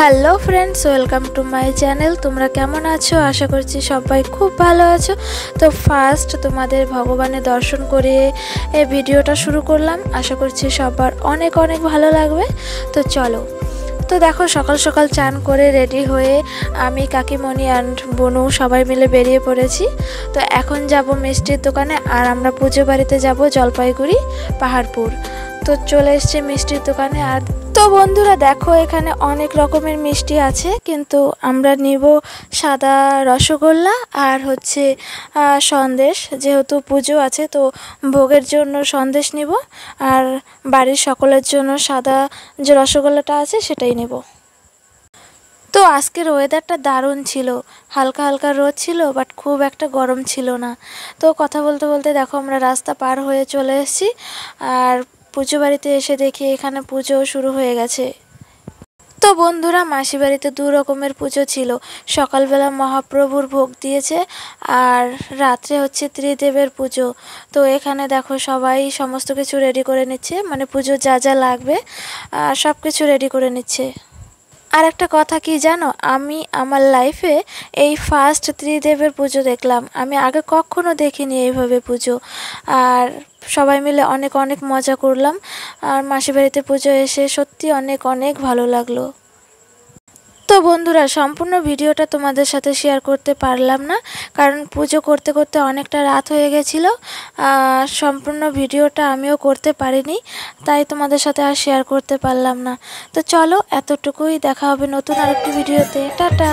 Hello friends, welcome to my channel. তোমরা কেমন আছো? আশা করছি সবাই খুব ভালো আছো। তো ফার্স্ট তোমাদের ভগবানের দর্শন করে এই ভিডিওটা শুরু করলাম। আশা করছি সবার অনেক অনেক ভালো লাগবে। তো চলো। তো দেখো, সকাল সকাল চান করে রেডি হয়ে আমি, কাকিমণি অ্যান্ড বনু সবাই মিলে বেরিয়ে পড়েছি। তো এখন যাব মিষ্টির দোকানে, আর আমরা পুজো বাড়িতে যাব জলপাইগুড়ি পাহাড়পুর। তো চলে এসছে মিষ্টির দোকানে। আর তো বন্ধুরা দেখো, এখানে অনেক রকমের মিষ্টি আছে, কিন্তু আমরা নিব সাদা রসগোল্লা আর হচ্ছে সন্দেশ। যেহেতু পুজো আছে তো ভোগের জন্য সন্দেশ নিব, আর বাড়ির সকলের জন্য সাদা যে রসগোল্লাটা আছে সেটাই নেব। তো আজকের ওয়েদারটা দারুণ ছিল, হালকা হালকা রোদ ছিল, বাট খুব একটা গরম ছিল না। তো কথা বলতে বলতে দেখো আমরা রাস্তা পার হয়ে চলে এসেছি, আর পুজো বাড়িতে এসে দেখি এখানে পুজো শুরু হয়ে গেছে। তো বন্ধুরা, মাসি বাড়িতে দু রকমের পুজো ছিল। সকালবেলা মহাপ্রভুর ভোগ দিয়েছে, আর রাত্রে হচ্ছে ত্রিদেবের পুজো। তো এখানে দেখো সবাই সমস্ত কিছু রেডি করে নিচ্ছে, মানে পুজো যা যা লাগবে সব কিছু রেডি করে নিচ্ছে। আর একটা কথা কি জানো, আমি আমার লাইফে এই ফার্স্ট ত্রিদেবের পুজো দেখলাম। আমি আগে কখনো দেখিনি এইভাবে পুজো। আর সবাই মিলে অনেক অনেক মজা করলাম। আর মাসির বাড়িতে পুজো এসে সত্যি অনেক অনেক ভালো লাগলো। তো বন্ধুরা, সম্পূর্ণ ভিডিওটা তোমাদের সাথে শেয়ার করতে পারলাম না, কারণ পুজো করতে করতে অনেকটা রাত হয়ে গেছিলো। সম্পূর্ণ ভিডিওটা আমিও করতে পারিনি, তাই তোমাদের সাথে আর শেয়ার করতে পারলাম না। তো চলো, এতটুকুই। দেখা হবে নতুন আরেকটি ভিডিওতে। টাটা।